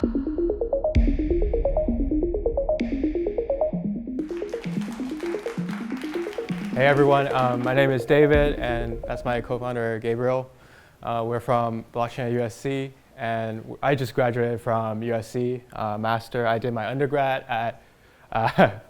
Hey everyone, my name is David, and that's my co-founder Gabriel. We're from Blockchain at USC, and I just graduated from USC master. I did my undergrad at I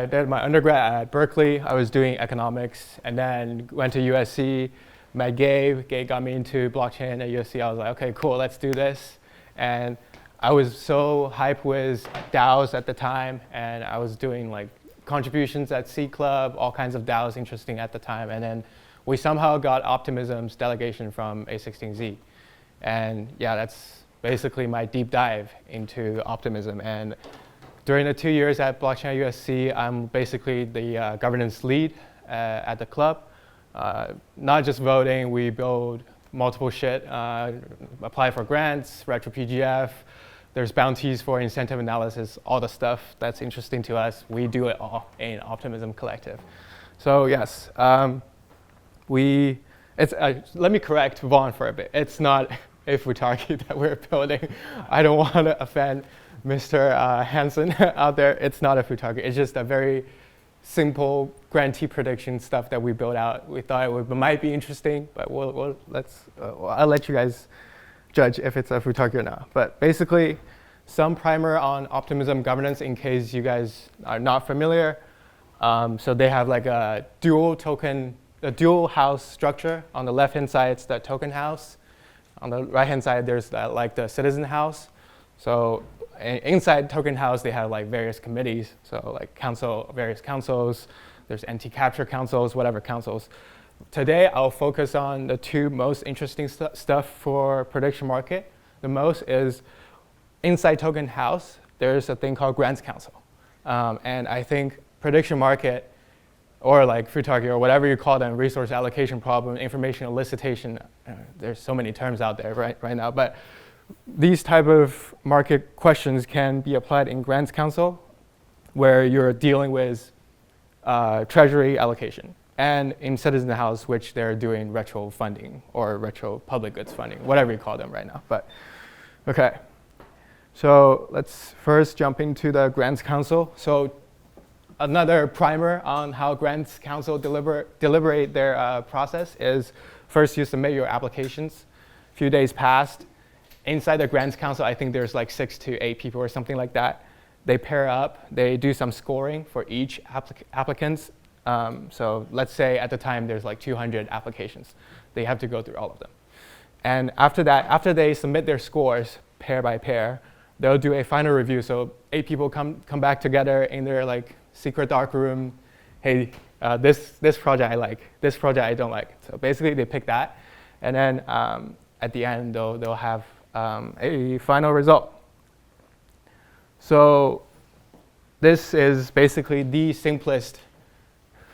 did my undergrad at Berkeley. I was doing economics, and then went to USC. Met Gabe. Gabe got me into blockchain at USC. I was like, okay, cool, let's do this. And I was so hyped with DAOs at the time, and I was doing like contributions at C Club, all kinds of DAOs interesting at the time. And then we somehow got Optimism's delegation from A16Z. And yeah, that's basically my deep dive into Optimism. And during the 2 years at Blockchain at USC, I'm basically the governance lead at the club. Not just voting, we build multiple shit, apply for grants, retro PGF, there's bounties for incentive analysis, all the stuff that's interesting to us. We do it all in Optimism Collective. So yes, let me correct Vaughn for a bit. It's not a Futaki that we're building. I don't want to offend Mr. Hansen out there. It's not a Futaki. It's just a very simple grantee prediction stuff that we built out. We thought it might be interesting, but I'll let you guys judge if it's a Futaki or not. But basically, some primer on Optimism governance in case you guys are not familiar. So they have like a dual house structure. On the left-hand side, it's the token house. On the right-hand side, there's like the citizen house. So inside token house, they have like various committees. So like various councils, there's anti-capture councils, whatever councils. Today, I'll focus on the two most interesting stuff for prediction market. The most is inside token house, there's a thing called grants council. And I think prediction market, or like Futaki, or whatever you call them, resource allocation problem, information elicitation, there's so many terms out there right now, but these type of market questions can be applied in grants council, where you're dealing with treasury allocation. And in Citizen House, which they're doing retro funding or retro public goods funding, whatever you call them right now. But okay, so let's first jump into the Grants Council. So another primer on how Grants Council deliberate their process is first you submit your applications. A few days passed. Inside the Grants Council, I think there's like 6 to 8 people or something like that. They pair up. They do some scoring for each applicants. So let's say at the time there's like 200 applications. They have to go through all of them. And after that, after they submit their scores pair by pair, they'll do a final review. So 8 people come back together in their like secret dark room. Hey, this project I like, this project I don't like. So basically they pick that. And then at the end, they'll have a final result. So this is basically the simplest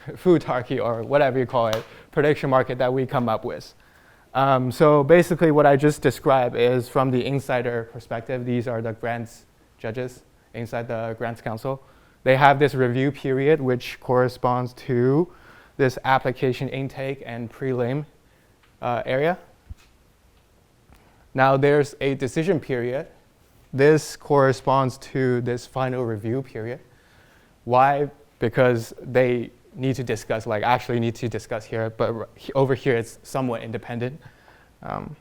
Futaki, or whatever you call it, prediction market that we come up with. So basically what I just described is from the insider perspective. These are the grants judges inside the grants council. They have this review period, which corresponds to this application intake and prelim area. Now there's a decision period. This corresponds to this final review period. Why? Because they need to discuss, like actually need to discuss here, but over here it's somewhat independent. And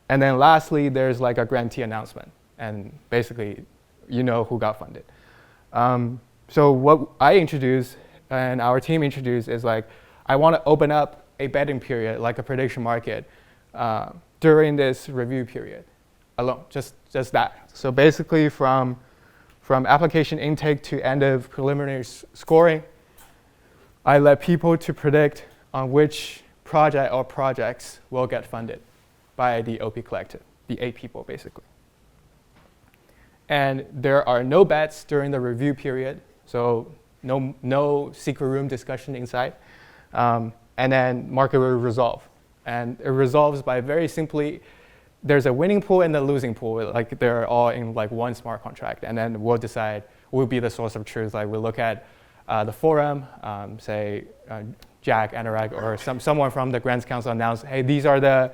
then lastly, there's like a grantee announcement, and basically you know who got funded. So what I introduce and our team introduced is like, I want to open up a betting period, like a prediction market, during this review period alone, just that. So basically from application intake to end of preliminary scoring, I let people to predict on which project or projects will get funded by the OP collective, the 8 people basically. And there are no bets during the review period, so no secret room discussion inside. And then market will resolve. And it resolves by very simply, there's a winning pool and a losing pool. Like they're all in like one smart contract, and then we'll decide will be the source of truth. Like we'll look at the forum, say Jack, Anurag, or someone from the Grants Council announce, hey, these are the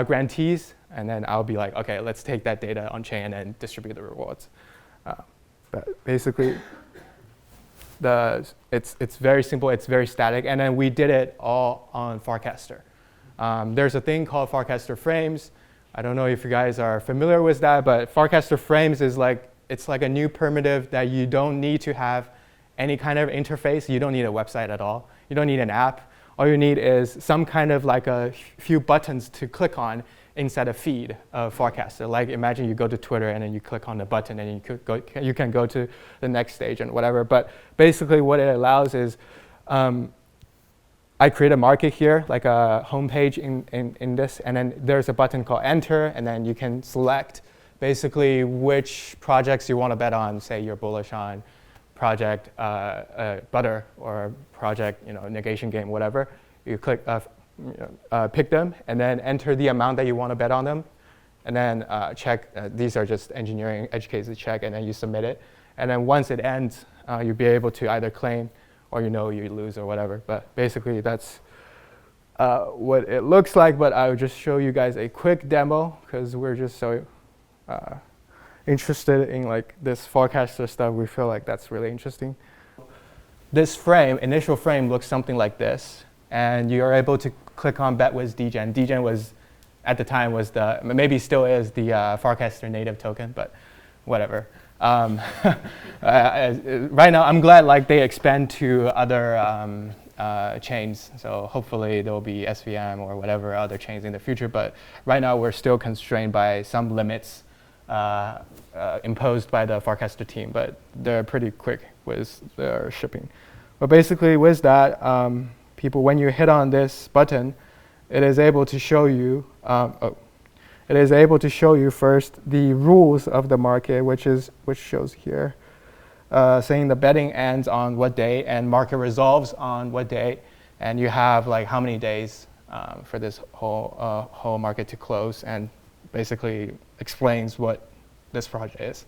grantees, And then I'll be like, okay, let's take that data on chain and distribute the rewards. But basically, it's very simple, it's very static, and then we did it all on Farcaster. There's a thing called Farcaster frames. I don't know if you guys are familiar with that, but Farcaster frames is it's like a new primitive that you don't need to have any kind of interface. You don't need a website at all. You don't need an app. All you need is some kind of like a few buttons to click on inside a feed of Farcaster. Like imagine you go to Twitter and then you click on the button and you can go to the next stage and whatever. But basically what it allows is I create a market here, like a homepage in this, and then there's a button called enter, and then you can select basically which projects you want to bet on. Say you're bullish on project Butter or project negation game, whatever. You click pick them, and then enter the amount that you want to bet on them, and then check. These are just engineering edge cases check, and then you submit it. And then once it ends, you'll be able to either claim or you lose or whatever. But basically that's what it looks like. But I will just show you guys a quick demo because we're just so interested in like this Farcaster stuff. We feel like that's really interesting. This initial frame looks something like this, and you're able to click on bet with dgen. Dgen was, at the time, maybe still is the Farcaster native token, but whatever. Right now, I'm glad they expand to other chains. So hopefully there will be SVM or whatever other chains in the future. But right now, we're still constrained by some limits imposed by the Farcaster team. But they're pretty quick with their shipping. But basically, with that, when you hit on this button, it is able to show you. It is able to show you first the rules of the market, which shows here, saying the betting ends on what day and market resolves on what day, and you have how many days for this whole market to close, and basically explains what this project is.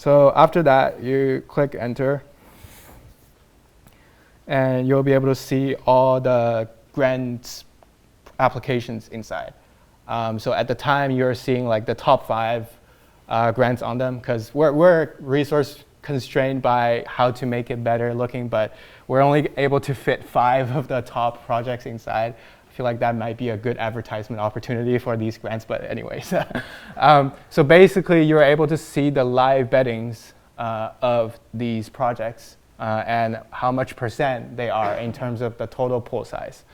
So after that, you click enter, and you'll be able to see all the grants applications inside. So at the time, you're seeing the top 5 grants on them, because we're resource constrained by how to make it better looking, but we're only able to fit 5 of the top projects inside. I feel like that might be a good advertisement opportunity for these grants, but anyways. So basically, you're able to see the live bettings of these projects and how much % they are in terms of the total pool size.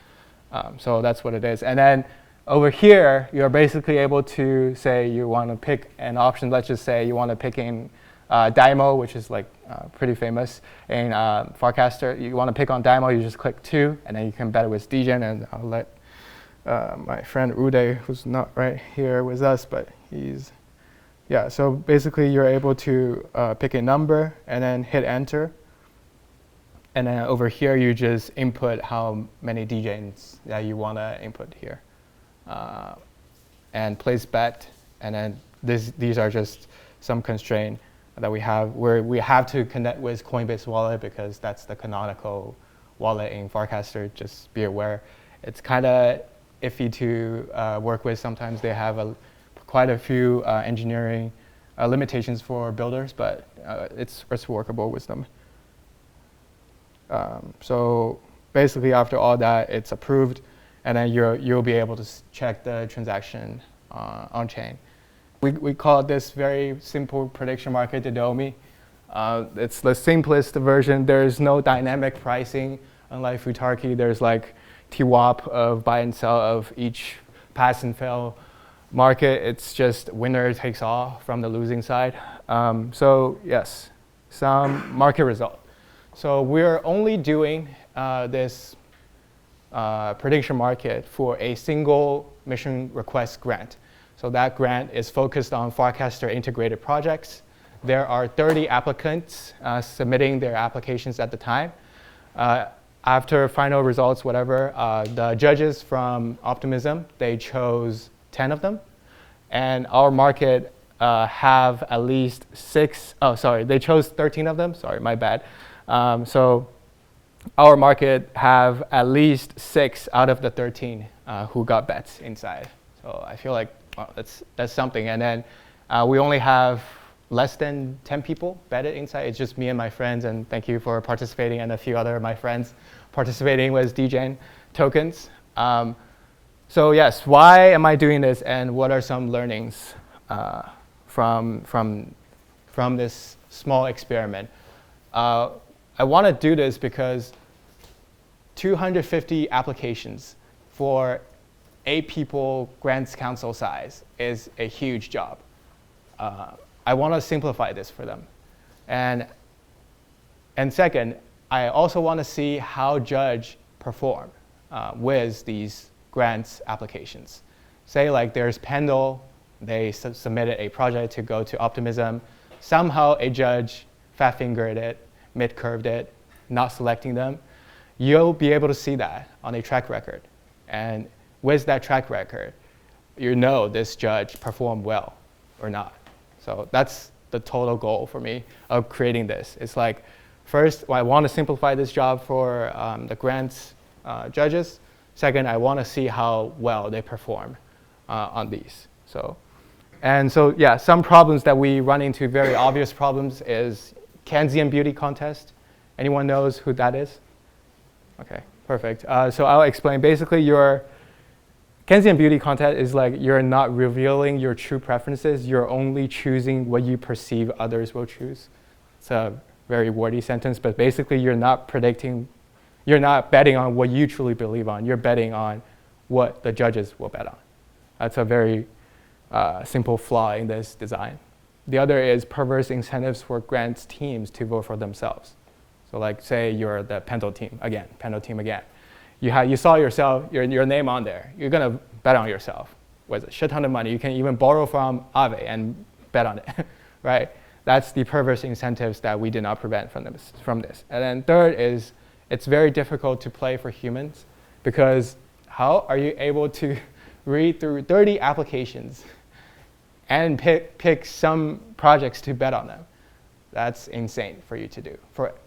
So that's what it is. And then over here, you're basically able to say you want to pick an option. Let's just say you want to pick in Dymo, which is pretty famous in Farcaster. You want to pick on Dymo, you just click 2, and then you can bet it with dgen. And I'll let my friend Uday, who's not right here with us, but so basically you're able to pick a number and then hit enter. And then over here, you just input how many dgens that you want to input here. And place bet, and then these are just some constraint that we have where we have to connect with Coinbase wallet because that's the canonical wallet in Farcaster. Just be aware. It's kind of iffy to work with. Sometimes they have quite a few engineering limitations for builders, but it's workable with them. So basically, after all that, it's approved. And then you'll be able to check the transaction on chain. We call this very simple prediction market the DOMI. It's the simplest version. There's no dynamic pricing. Unlike Futarki, there's TWAP of buy and sell of each pass and fail market. It's just winner takes all from the losing side. So yes, some market result. So we're only doing this prediction market for a single mission request grant. So that grant is focused on Farcaster integrated projects. There are 30 applicants submitting their applications at the time. After final results, whatever, the judges from Optimism, they chose 10 of them. And our market have at least 6, they chose 13 of them, sorry, my bad. So our market have at least 6 out of the 13 who got bets inside. So I feel like well, that's something. And then we only have less than 10 people vetted inside. It's just me and my friends, and thank you for participating, and a few other of my friends participating with DJing tokens. So yes, why am I doing this, and what are some learnings from this small experiment? I want to do this because 250 applications for 8 people grants council size is a huge job. I want to simplify this for them. And second, I also want to see how judge perform with these grants applications. Say like there's Pendle, they submitted a project to go to Optimism. Somehow a judge fat-fingered it, mid-curved it, not selecting them. You'll be able to see that on a track record. And with that track record, you know this judge performed well or not. So that's the total goal for me of creating this. It's like, first, I want to simplify this job for the grants judges. Second, I want to see how well they perform on these. So yeah, some problems that we run into, very obvious problems, is Keynesian beauty contest. Anyone knows who that is? Okay, perfect. So I'll explain. Basically, your Keynesian beauty contest is like you're not revealing your true preferences. You're only choosing what you perceive others will choose. It's a very wordy sentence, but basically you're not predicting, you're not betting on what you truly believe on. You're betting on what the judges will bet on. That's a very simple flaw in this design. The other is perverse incentives for grants teams to vote for themselves. So like say you're the Pendle team again. You saw your name on there. You're gonna bet on yourself with a shit ton of money. You can even borrow from Aave and bet on it, right? That's the perverse incentives that we did not prevent from this. And then third is it's very difficult to play for humans because how are you able to read through 30 applications and pick some projects to bet on them? That's insane for you to do.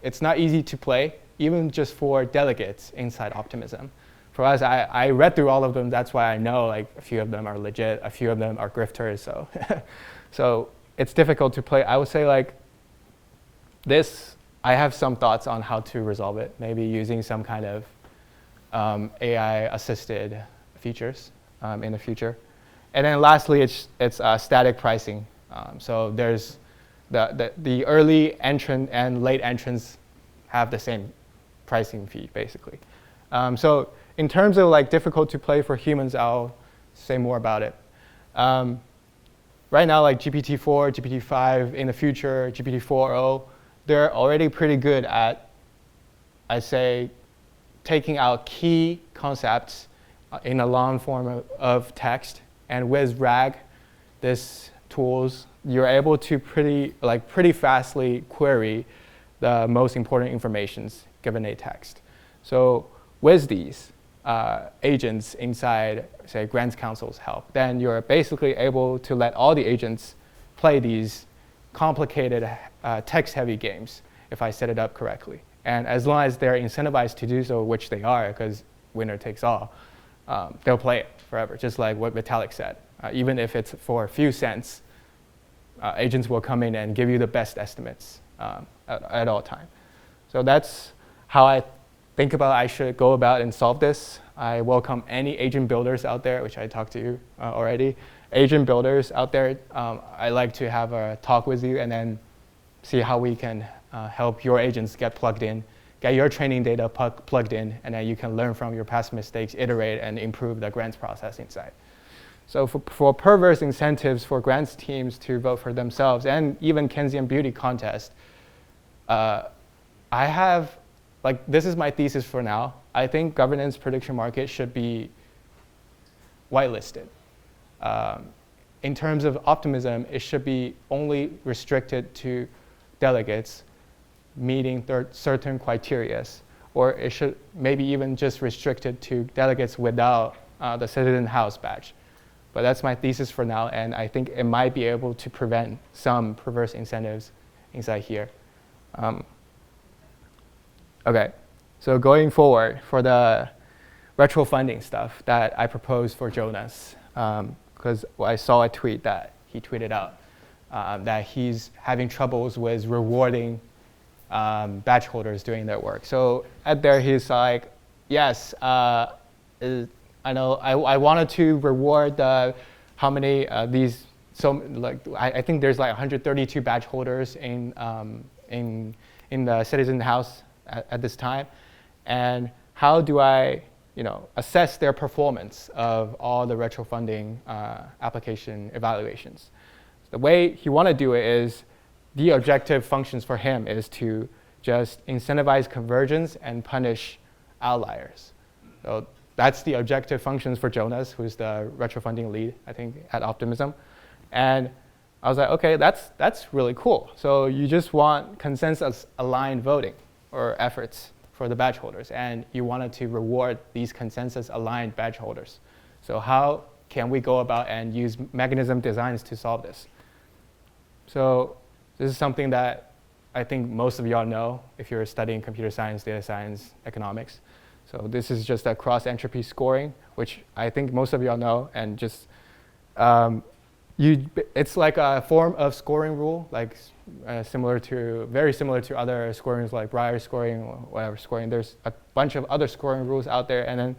It's not easy to play, even just for delegates inside Optimism. For us, I read through all of them. That's why I know like a few of them are legit, a few of them are grifters. So, so it's difficult to play. I would say like this, I have some thoughts on how to resolve it, maybe using some kind of AI-assisted features in the future. And then lastly, it's static pricing. So there's the early entrant and late entrants have the same pricing fee, basically. So in terms of like difficult to play for humans, I'll say more about it. Right now, like GPT-4, GPT-5, in the future, GPT-4o, they're already pretty good at, I say, taking out key concepts in a long form of text. And with RAG, this tools, you're able to pretty fastly query the most important informations given a text. So with these agents inside, say, grants council's help, then you're basically able to let all the agents play these complicated text-heavy games if I set it up correctly. And as long as they're incentivized to do so, which they are, because winner takes all, they'll play it forever, just like what Vitalik said. Even if it's for a few cents, agents will come in and give you the best estimates at all time. So that's how I think about I should go about and solve this. I welcome any agent builders out there, which I talked to you already. Agent builders out there, I like to have a talk with you and then see how we can help your agents get plugged in, get your training data plugged in, and then you can learn from your past mistakes, iterate, and improve the grants process inside. So for perverse incentives for grants teams to vote for themselves, and even Keynesian beauty contest, I have, like, this is my thesis for now. I think governance prediction market should be whitelisted. In terms of optimism, it should be only restricted to delegates meeting certain criteria, or it should maybe even just restricted to delegates without the Citizen House badge. But that's my thesis for now, and I think it might be able to prevent some perverse incentives inside here. Okay, so going forward for the retro funding stuff that I proposed for Jonas, because I saw a tweet that he tweeted out that he's having troubles with rewarding badge holders doing their work. So at there he's like, yes, I know I wanted to reward how many these, so like I think there's like 132 badge holders in the Citizen House at this time, and how do I assess their performance of all the retro funding application evaluations? The way he want to do it is, the objective functions for him is to just incentivize convergence and punish outliers. So that's the objective functions for Jonas, who's the retro funding lead, I think, at Optimism. And I was like, okay, that's really cool. So you just want consensus-aligned voting or efforts for the badge holders, and you wanted to reward these consensus-aligned badge holders. So how can we go about and use mechanism designs to solve this? So this is something that I think most of y'all know if you're studying computer science, data science, economics. So this is just a cross-entropy scoring, which I think most of y'all know, and just it's like a form of scoring rule, like very similar to other scorings like Breyer scoring or whatever scoring. There's a bunch of other scoring rules out there, and then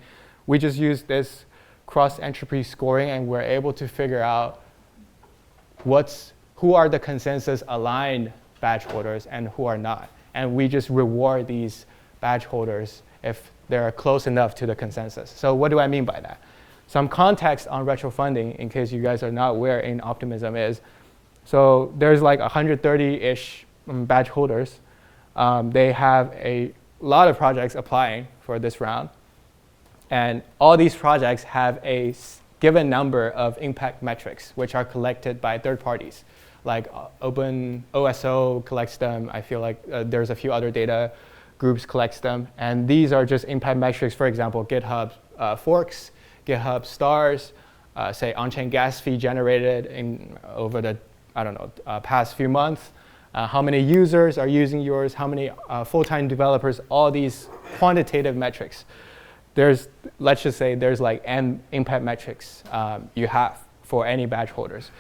we just use this cross-entropy scoring, and we're able to figure out who are the consensus-aligned badge holders and who are not. And we just reward these badge holders if they're close enough to the consensus. So what do I mean by that? Some context on retro funding, in case you guys are not aware in Optimism, is, so there's like 130-ish badge holders. They have a lot of projects applying for this round. And all these projects have a given number of impact metrics, which are collected by third parties. Like OpenOSO collects them. I feel like there's a few other data groups collects them. And these are just impact metrics. For example, GitHub forks, GitHub stars, say on-chain gas fee generated over the, past few months. How many users are using yours, how many full-time developers, all these quantitative metrics. Let's just say there's like n impact metrics you have for any badge holders.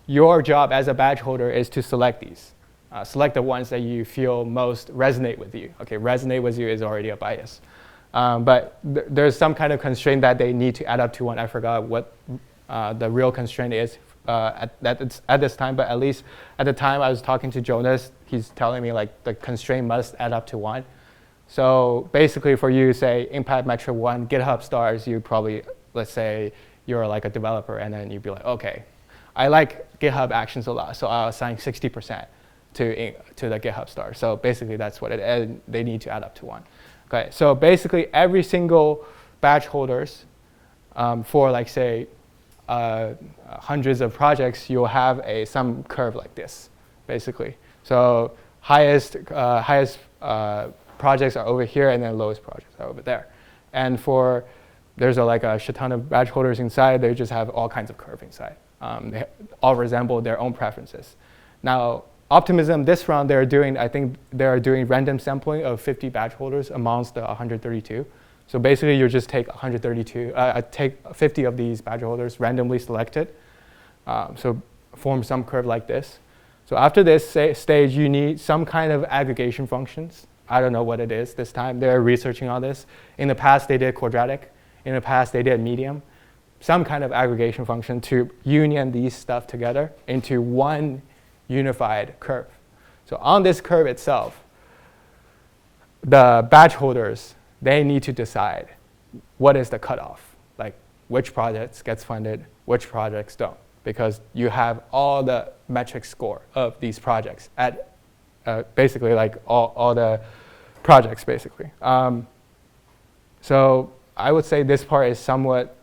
Your job as a badge holder is to select these. Select the ones that you feel most resonate with you. Okay, resonate with you is already a bias. But there's some kind of constraint that they need to add up to one. I forgot what the real constraint is at this time, but at least at the time I was talking to Jonas, he's telling me like the constraint must add up to 1. So basically for you, say impact metric 1, GitHub stars, you probably, let's say you're like a developer, and then you'd be like, okay, I like GitHub Actions a lot, so I'll assign 60% to the GitHub star. So basically that's what it is. They need to add up to 1. Okay, so basically every single badge holders for like say hundreds of projects, you'll have some curve like this, basically. So highest projects are over here, and then lowest projects are over there. And there's like a shit ton of badge holders inside. They just have all kinds of curve inside. They all resemble their own preferences. Now, Optimism, this round, I think they're doing random sampling of 50 badge holders amongst the 132. So basically, you just take 50 of these badge holders, randomly selected. So form some curve like this. So after this stage, you need some kind of aggregation functions. I don't know what it is this time. They're researching on this. In the past, they did quadratic. In the past, they did medium. Some kind of aggregation function to union these stuff together into one unified curve. So on this curve itself, the badge holders, they need to decide what is the cutoff, like which projects gets funded, which projects don't, because you have all the metric score of these projects at basically like all the projects, basically. So I would say this part is somewhat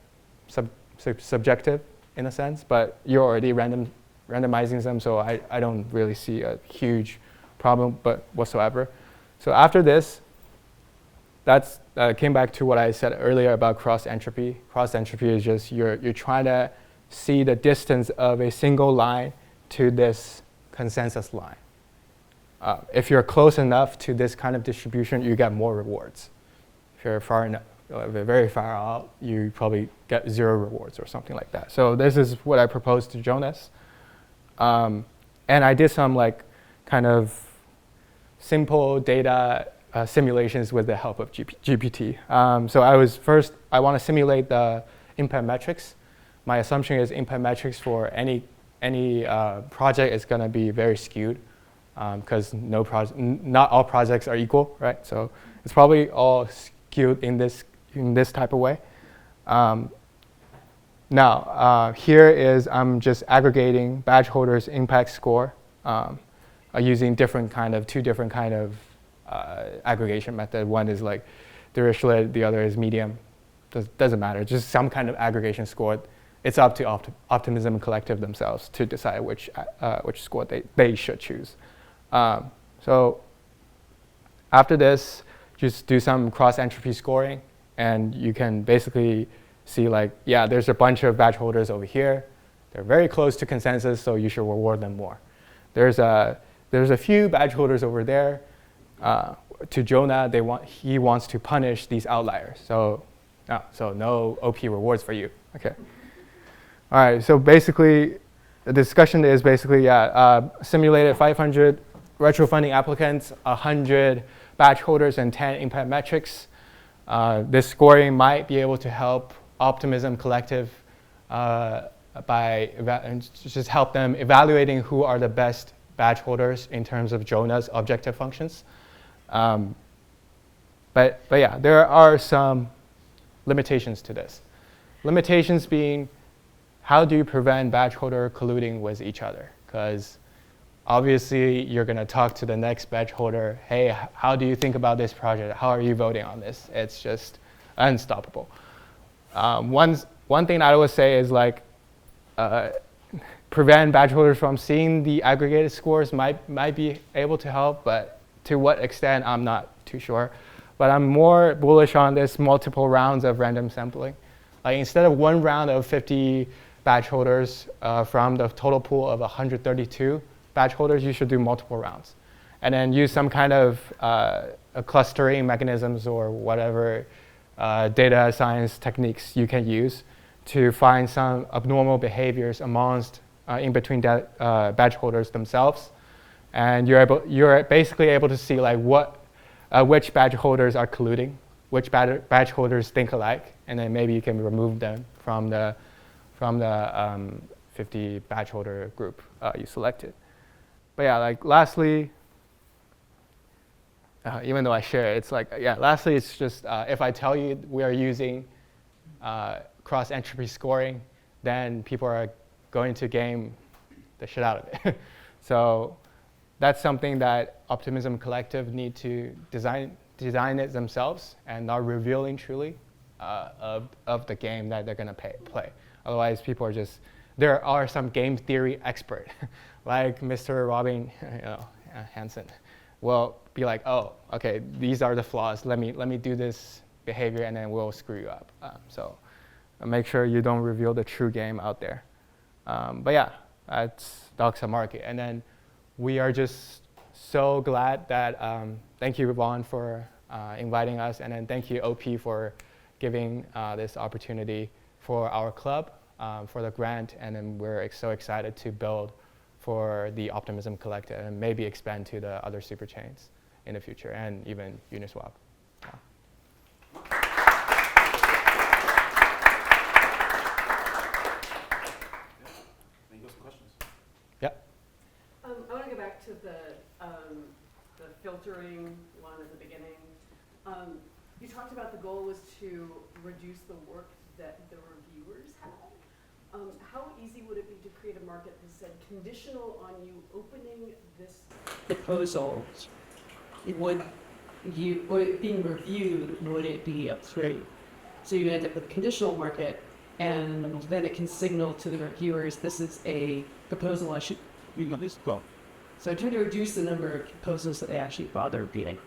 subjective in a sense, but you're already randomizing them, so I don't really see a huge problem whatsoever. So after this, that's came back to what I said earlier about cross-entropy. Cross-entropy is just you're trying to see the distance of a single line to this consensus line. If you're close enough to this kind of distribution, you get more rewards. If you're far very far out, you probably get 0 rewards or something like that. So this is what I proposed to Jonas. And I did some like kind of simple data simulations with the help of GPT. So I want to simulate the impact metrics. My assumption is impact metrics for any project is going to be very skewed because not all projects are equal, right? So it's probably all skewed in this type of way. Now, here is I'm just aggregating badge holders' impact score using two different kind of aggregation method. One is like Dirichlet, the other is medium. Doesn't matter, just some kind of aggregation score. It's up to Optimism Collective themselves to decide which score they should choose. So after this, just do some cross-entropy scoring, and you can basically see like, yeah, there's a bunch of badge holders over here. They're very close to consensus, so you should reward them more. There's a few badge holders over there. To Jonah, he wants to punish these outliers. So no OP rewards for you. Okay. All right. So basically, the discussion is basically simulated 500 retro funding applicants, 100 badge holders, and 10 impact metrics. This scoring might be able to help Optimism Collective by just help them evaluating who are the best badge holders in terms of Jonah's objective functions. But yeah, there are some limitations to this. Limitations being, how do you prevent badge holder colluding with each other? Because obviously you're going to talk to the next badge holder, hey, how do you think about this project? How are you voting on this? It's just unstoppable. One thing I would say is like, prevent badge holders from seeing the aggregated scores might be able to help, but to what extent, I'm not too sure. But I'm more bullish on this multiple rounds of random sampling. Like instead of one round of 50 badge holders from the total pool of 132 badge holders, you should do multiple rounds. And then use some kind of clustering mechanisms or whatever data science techniques you can use to find some abnormal behaviors amongst in between badge holders themselves. And you're basically able to see like which badge holders are colluding, which badge holders think alike, and then maybe you can remove them from the 50 badge holder group you selected. But yeah, like lastly, even though I share it, it's like, yeah, lastly, it's just if I tell you we are using cross-entropy scoring, then people are going to game the shit out of it. So that's something that Optimism Collective need to design it themselves and not revealing truly of the game that they're going to play. Otherwise, people are just, there are some game theory expert like Mr. Robin Hansen will be like, oh, okay, these are the flaws. Let me do this behavior and then we'll screw you up. So make sure you don't reveal the true game out there. But yeah, that's Doxamarket. And then we are just so glad that, thank you, Vaughn, for inviting us. And then thank you, OP, for giving this opportunity for our club, for the grant. And then we're so excited to build for the Optimism Collective and maybe expand to the other super chains in the future and even Uniswap. Yeah. I want to go back to the filtering one at the beginning. You talked about the goal was to reduce the work that the reviewers had. How easy would it be to create a market that said conditional on you opening this proposal? Would it being reviewed, would it be free? So you end up with a conditional market, and then it can signal to the reviewers, this is a proposal I should. So trying to reduce the number of proposals that they actually bother reading.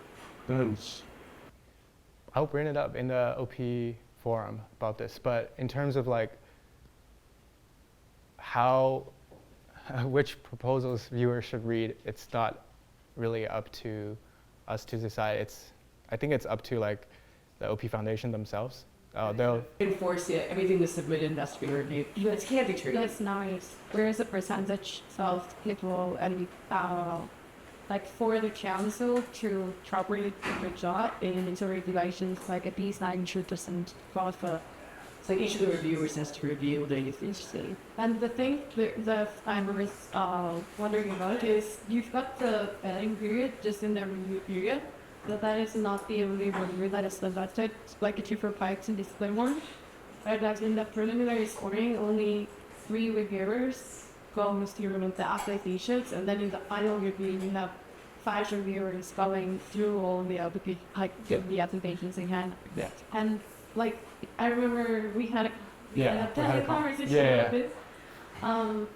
I'll bring it up in the OP forum about this, but in terms of like which proposals viewers should read, it's not really up to us to decide. I think it's up to like the OP Foundation themselves. They'll enforce it. Everything that's submitted has to be reviewed. It can't be true. That's nice. Where's the percentage of people and like for the council to properly do the job in its regulations, like at least 90% of the. So each of the reviewers has to review the efficiency. And the thing that I was wondering about is you've got the vetting period just in the review period, but that is not the only review that is conducted, like if you provide in display one. Right, that in the preliminary scoring, only 3 reviewers go through the applications, and then in the final review, you have 5 reviewers going through all the the applications in hand. Yeah. And like I remember we had a conversation about it.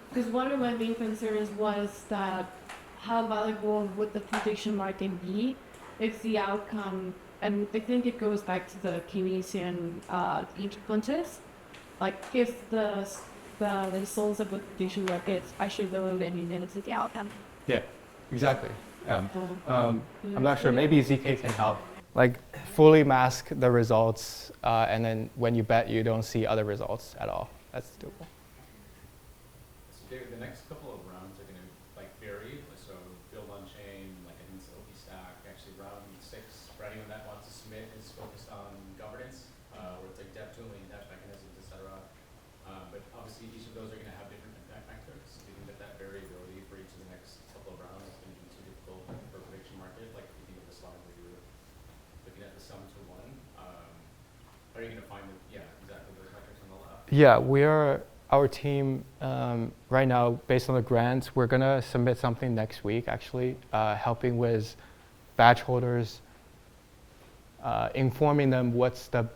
Because one of my main concerns was that how valuable would the prediction market be if the outcome, and I think it goes back to the Keynesian contest, like if the results of the prediction market actually lower than the outcome. Yeah, exactly. I'm not sure. Maybe ZK can help. Like fully mask the results, and then when you bet, you don't see other results at all. That's doable. So David, the next couple of rounds are going to vary. So build on chain, like an OP stack. Actually, round 6 for anyone that wants to submit is focused on governance, where it's like dev tooling, dev mechanisms, etc. But obviously, each of those are going to have different impact factors. Do you think that variability for each of the next couple of rounds is going to be too difficult for prediction market? Like if you think of the slide where you were looking at the sum to 1, how are you going to find exactly those metrics on the left? Yeah, our team right now, based on the grants, we're gonna submit something next week. Actually, helping with badge holders, informing them what's the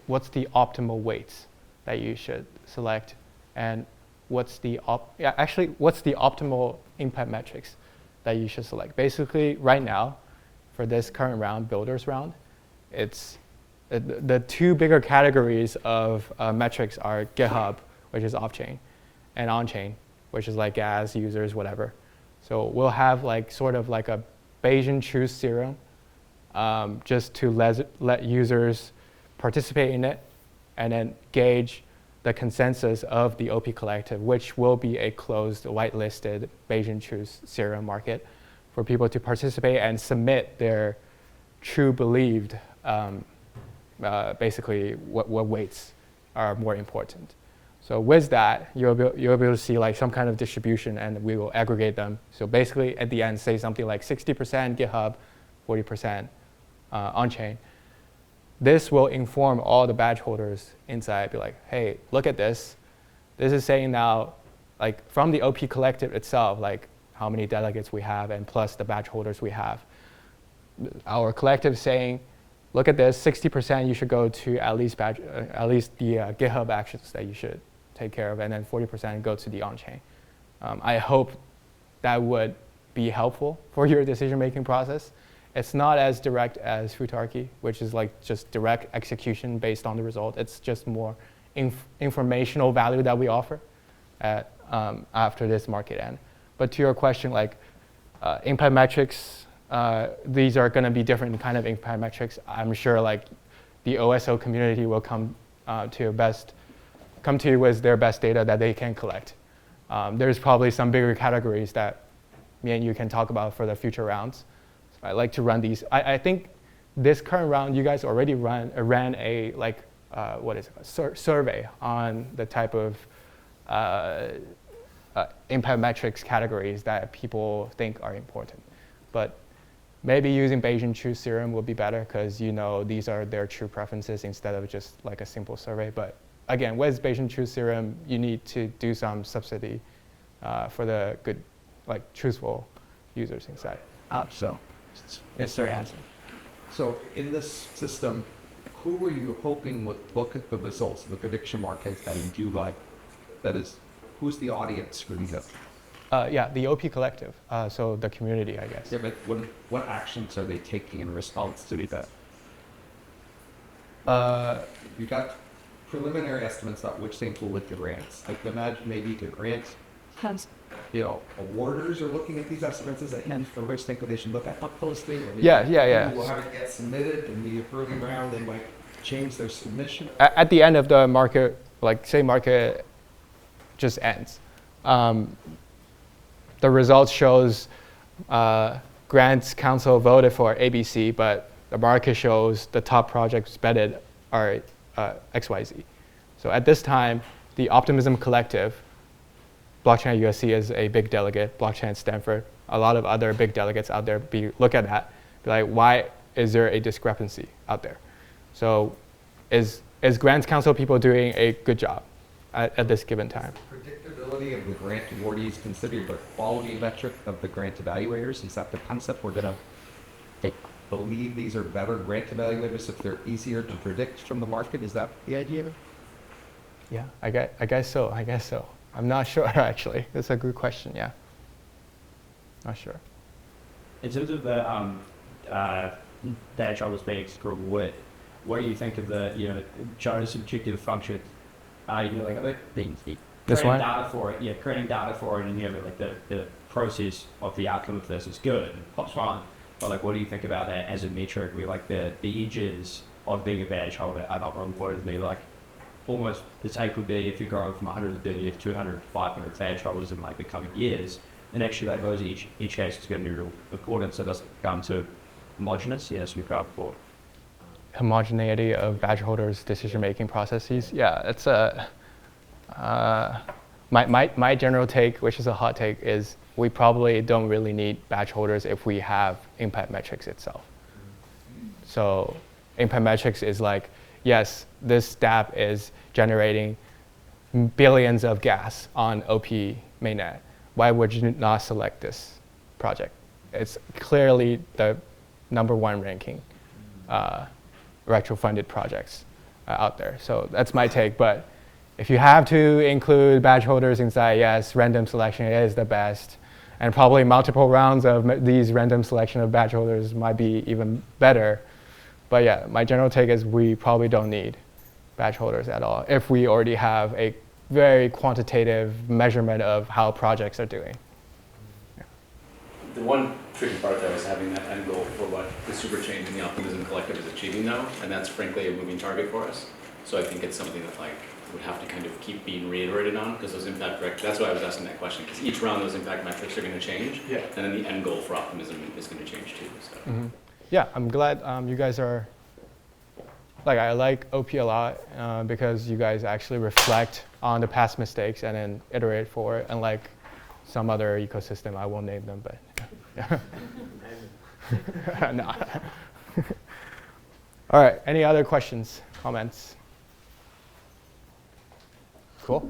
optimal weights that you should select, and what's the optimal impact metrics that you should select. Basically, right now, for this current round, builders round, it's the 2 bigger categories of metrics are GitHub, which is off-chain, and on-chain, which is like gas, users, whatever. So we'll have sort of like a Bayesian truth serum, just to let users participate in it, and then gauge the consensus of the OP collective, which will be a closed, whitelisted Bayesian truth serum market for people to participate and submit their true believed, basically what weights are more important. So with that, you'll be able to see some kind of distribution, and we will aggregate them. So basically, at the end, say something like 60% GitHub, 40% on-chain. This will inform all the badge holders inside. Be like, hey, look at this. This is saying now, from the OP collective itself, how many delegates we have, and plus the badge holders we have. Our collective saying, look at this, 60% you should go to at least the GitHub actions that you should take care of, and then 40% go to the on-chain. I hope that would be helpful for your decision-making process. It's not as direct as Futarchy, which is just direct execution based on the result. It's just more informational value that we offer after this market end. But to your question, impact metrics, these are going to be different kind of impact metrics. I'm sure the OSO community will come to you with their best data that they can collect. There's probably some bigger categories that me and you can talk about for the future rounds. So I like to run these. I think this current round, you guys already ran a survey on the type of impact metrics categories that people think are important. But maybe using Bayesian truth serum would be better because these are their true preferences instead of just a simple survey. But again, with Bayesian truth serum, you need to do some subsidy for the good, truthful users inside. So, yes, sir, answer. So, in this system, who were you hoping would look at the results of the prediction markets that you do like? That is, who's the audience for these? The OP collective, so the community, I guess. Yeah, but what actions are they taking in response to that? You got preliminary estimates about which things will lift the grants. Imagine maybe the grants awarders are looking at these estimates as a hint for which think they should look at up closely? Or Yeah. We'll have it get submitted and the approving round, they might change their submission. At the end of the market, like say market just ends, the results shows grants council voted for ABC, but the market shows the top projects betted are XYZ. So at this time, the Optimism Collective, Blockchain at USC is a big delegate, Blockchain at Stanford, a lot of other big delegates out there look at that, be like, why is there a discrepancy out there? So is grants council people doing a good job at this given time? Predictability of the grant awardees considered the quality metric of the grant evaluators. Is that the concept? We're going to believe these are better grant evaluators if they're easier to predict from the market. Is that the idea? Yeah, I guess so. I'm not sure, actually. That's a good question, yeah. Not sure. In terms of the data travel space group, what do you think of the, China's subjective function? Like other things. This creating one? Data for it, creating data for it, and like the process of the outcome of this is good and pops fine. But like, what do you think about that as a metric? Where like the edges of being a badge holder are not rewarded me. Like almost the take would be if you're growing from 130 to 200, 500 badge holders in like the coming years, then actually that goes each case is going to be real accordance, so it doesn't come to homogenous. Yes, we've got before. Homogeneity of badge holders' decision-making processes. Yeah, it's my general take, which is a hot take, is we probably don't really need badge holders if we have impact metrics itself. So impact metrics is like, yes, this dApp is generating billions of gas on OP mainnet. Why would you not select this project? It's clearly the #1 ranking retro-funded projects out there. So that's my take. But if you have to include badge holders inside, yes, random selection is the best. And probably multiple rounds of these random selection of badge holders might be even better. But yeah, my general take is we probably don't need badge holders at all if we already have a very quantitative measurement of how projects are doing. The one tricky part though is having that end goal for what the superchain and the Optimism Collective is achieving though, and that's frankly a moving target for us. So I think it's something that like would have to kind of keep being reiterated on, because those impact metrics, that's why I was asking that question, because each round those impact metrics are going to change, Yeah. And then the end goal for Optimism is going to change too. So. Mm-hmm. Yeah, I'm glad you guys are, like I like OP a lot because you guys actually reflect on the past mistakes and then iterate forward, unlike some other ecosystem, I won't name them, but yeah. No. All right, any other questions, comments? Cool.